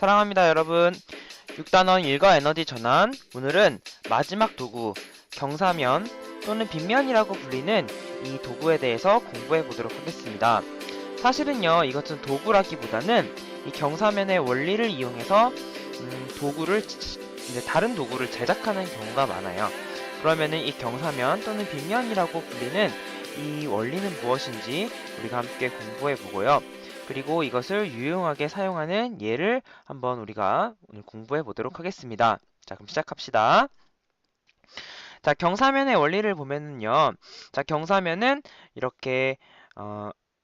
사랑합니다, 여러분. 6단원 일과 에너지 전환. 오늘은 마지막 도구, 경사면 또는 빗면이라고 불리는 이 도구에 대해서 공부해 보도록 하겠습니다. 사실은요, 이것은 도구라기보다는 이 경사면의 원리를 이용해서 다른 도구를 제작하는 경우가 많아요. 그러면은 이 경사면 또는 빗면이라고 불리는 이 원리는 무엇인지 우리가 함께 공부해 보고요. 그리고 이것을 유용하게 사용하는 예를 한번 우리가 오늘 공부해 보도록 하겠습니다. 자, 그럼 시작합시다. 자, 경사면의 원리를 보면은요. 자, 경사면은 이렇게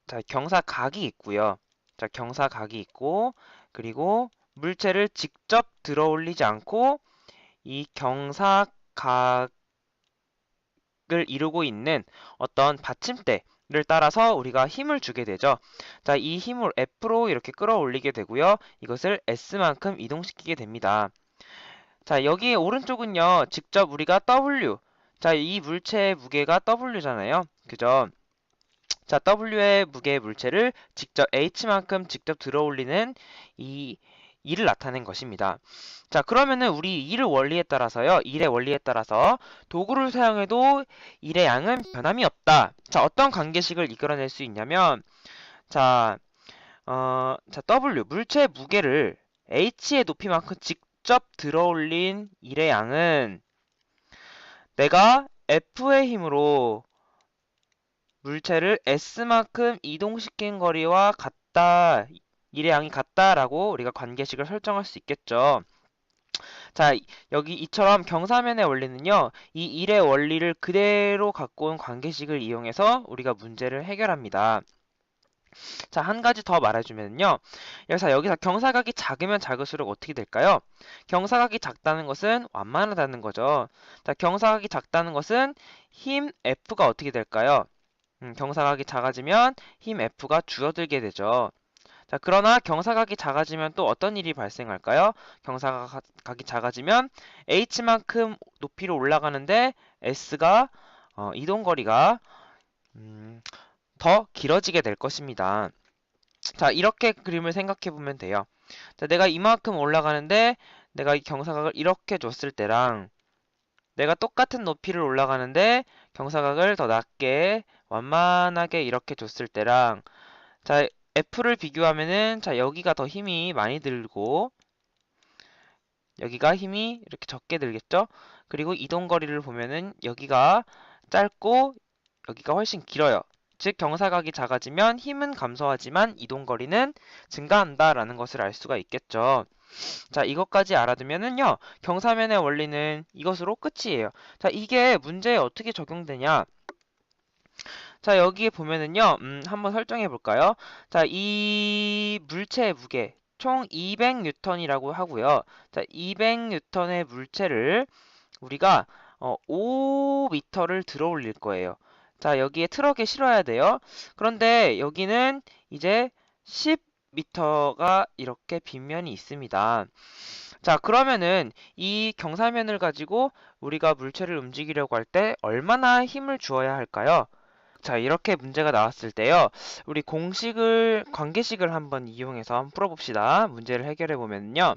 자, 경사각이 있고요. 자, 경사각이 있고 그리고 물체를 직접 들어 올리지 않고 이 경사각을 이루고 있는 어떤 받침대를 따라서 우리가 힘을 주게 되죠. 자, 이 힘을 F로 이렇게 끌어올리게 되고요. 이것을 S만큼 이동시키게 됩니다. 자, 여기 오른쪽은요. 직접 우리가 W, 자, 이 물체의 무게가 W잖아요. 그죠? 자, W의 무게의 물체를 직접 H만큼 직접 들어올리는 이 일을 나타낸 것입니다. 자, 그러면은 우리 일의 원리에 따라서요. 일의 원리에 따라서 도구를 사용해도 일의 양은 변함이 없다. 자, 어떤 관계식을 이끌어낼 수 있냐면 자, W, 물체의 무게를 H의 높이만큼 직접 들어올린 일의 양은 내가 F의 힘으로 물체를 S만큼 이동시킨 거리와 같다, 일의 양이 같다라고 우리가 관계식을 설정할 수 있겠죠. 자, 여기 이처럼 경사면의 원리는요, 이 일의 원리를 그대로 갖고 온 관계식을 이용해서 우리가 문제를 해결합니다. 자, 한 가지 더 말해주면요. 여기서 경사각이 작으면 작을수록 어떻게 될까요? 경사각이 작다는 것은 완만하다는 거죠. 자, 경사각이 작다는 것은 힘 F가 어떻게 될까요? 경사각이 작아지면 힘 F가 줄어들게 되죠. 자, 그러나 경사각이 작아지면 또 어떤 일이 발생할까요? 경사각이 작아지면 H만큼 높이로 올라가는데 S가 이동거리가 더 길어지게 될 것입니다. 자, 이렇게 그림을 생각해 보면 돼요. 자, 내가 이만큼 올라가는데 내가 이 경사각을 이렇게 줬을 때랑 내가 똑같은 높이를 올라가는데 경사각을 더 낮게 완만하게 이렇게 줬을 때랑 자, F를 비교하면은 자, 여기가 더 힘이 많이 들고 여기가 힘이 이렇게 적게 들겠죠? 그리고 이동거리를 보면은 여기가 짧고 여기가 훨씬 길어요. 즉 경사각이 작아지면 힘은 감소하지만 이동거리는 증가한다라는 것을 알 수가 있겠죠. 자, 이것까지 알아두면은요. 경사면의 원리는 이것으로 끝이에요. 자, 이게 문제에 어떻게 적용되냐? 자, 여기에 보면은요. 한번 설정해 볼까요? 자, 이 물체의 무게 총 200N이라고 하고요. 자, 200N의 물체를 우리가 5m를 들어 올릴 거예요. 자, 여기에 트럭에 실어야 돼요. 그런데 여기는 이제 10m가 이렇게 빗면이 있습니다. 자, 그러면은 이 경사면을 가지고 우리가 물체를 움직이려고 할 때 얼마나 힘을 주어야 할까요? 자, 이렇게 문제가 나왔을 때요. 우리 관계식을 한번 이용해서 한번 풀어봅시다. 문제를 해결해 보면요.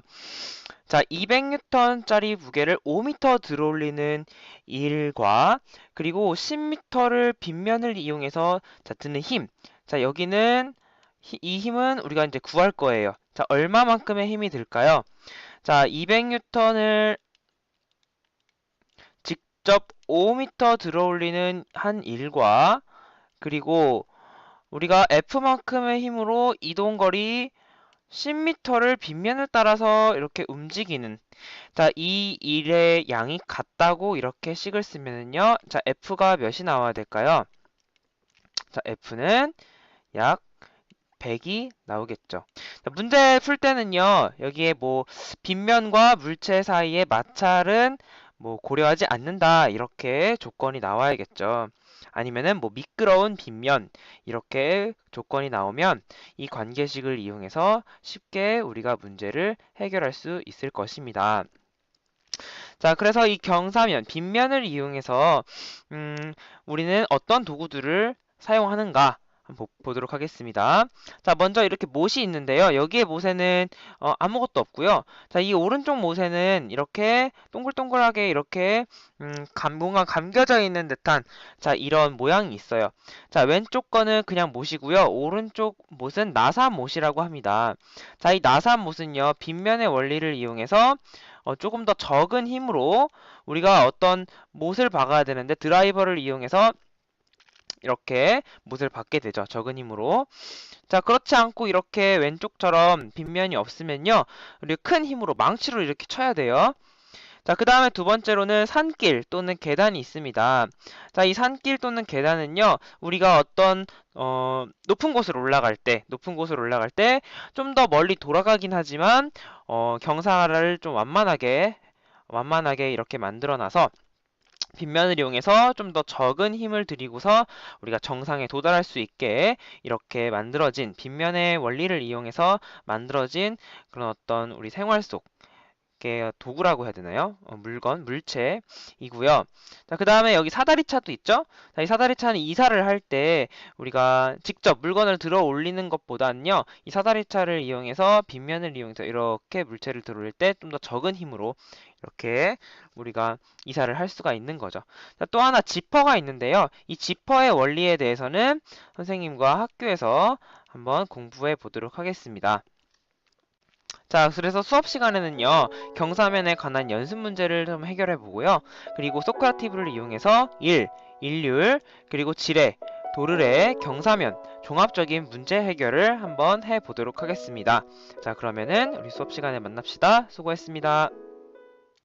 자, 200N짜리 무게를 5m 들어올리는 일과 그리고 10m를 빗면을 이용해서 자, 드는 힘. 자, 여기는 이 힘은 우리가 이제 구할 거예요. 자, 얼마만큼의 힘이 들까요? 자, 200N을 직접 5m 들어올리는 한 일과 그리고 우리가 F만큼의 힘으로 이동거리 10m를 빗면을 따라서 이렇게 움직이는 자, 이 일의 양이 같다고 이렇게 식을 쓰면은요. 자, F가 몇이 나와야 될까요? 자, F는 약 100이 나오겠죠. 자, 문제 풀 때는요. 여기에 뭐 빗면과 물체 사이의 마찰은 뭐 고려하지 않는다. 이렇게 조건이 나와야겠죠. 아니면은 뭐 미끄러운 빗면 이렇게 조건이 나오면 이 관계식을 이용해서 쉽게 우리가 문제를 해결할 수 있을 것입니다. 자, 그래서 이 경사면, 빗면을 이용해서 우리는 어떤 도구들을 사용하는가? 한번 보도록 하겠습니다. 자, 먼저 이렇게 못이 있는데요. 여기에 못에는 아무것도 없고요. 자, 이 오른쪽 못에는 이렇게 동글동글하게 이렇게 뭔가 감겨져 있는 듯한 자, 이런 모양이 있어요. 자, 왼쪽 거는 그냥 못이고요. 오른쪽 못은 나사 못이라고 합니다. 자, 이 나사 못은요. 빗면의 원리를 이용해서 조금 더 적은 힘으로 우리가 어떤 못을 박아야 되는데 드라이버를 이용해서 이렇게 못을 받게 되죠. 적은 힘으로. 자, 그렇지 않고 이렇게 왼쪽처럼 빗면이 없으면요. 우리 큰 힘으로 망치로 이렇게 쳐야 돼요. 자, 그 다음에 두 번째로는 산길 또는 계단이 있습니다. 자, 이 산길 또는 계단은요. 우리가 어떤 높은 곳으로 올라갈 때 좀 더 멀리 돌아가긴 하지만 경사를 좀 완만하게 이렇게 만들어 놔서 빗면을 이용해서 좀 더 적은 힘을 들이고서 우리가 정상에 도달할 수 있게 이렇게 만들어진 빗면의 원리를 이용해서 만들어진 그런 어떤 우리 생활 속 도구라고 해야 되나요? 물체이고요. 자, 그 다음에 여기 사다리차도 있죠? 자, 이 사다리차는 이사를 할 때 우리가 직접 물건을 들어 올리는 것보다는요, 이 사다리차를 이용해서 빗면을 이용해서 이렇게 물체를 들어 올릴 때 좀 더 적은 힘으로 이렇게 우리가 이사를 할 수가 있는 거죠. 자, 또 하나 지퍼가 있는데요. 이 지퍼의 원리에 대해서는 선생님과 학교에서 한번 공부해 보도록 하겠습니다. 자, 그래서 수업 시간에는요, 경사면에 관한 연습 문제를 좀 해결해 보고요. 그리고 소크라티브를 이용해서 일률, 그리고 지뢰, 도르래, 경사면, 종합적인 문제 해결을 한번 해 보도록 하겠습니다. 자, 그러면은 우리 수업 시간에 만납시다. 수고했습니다.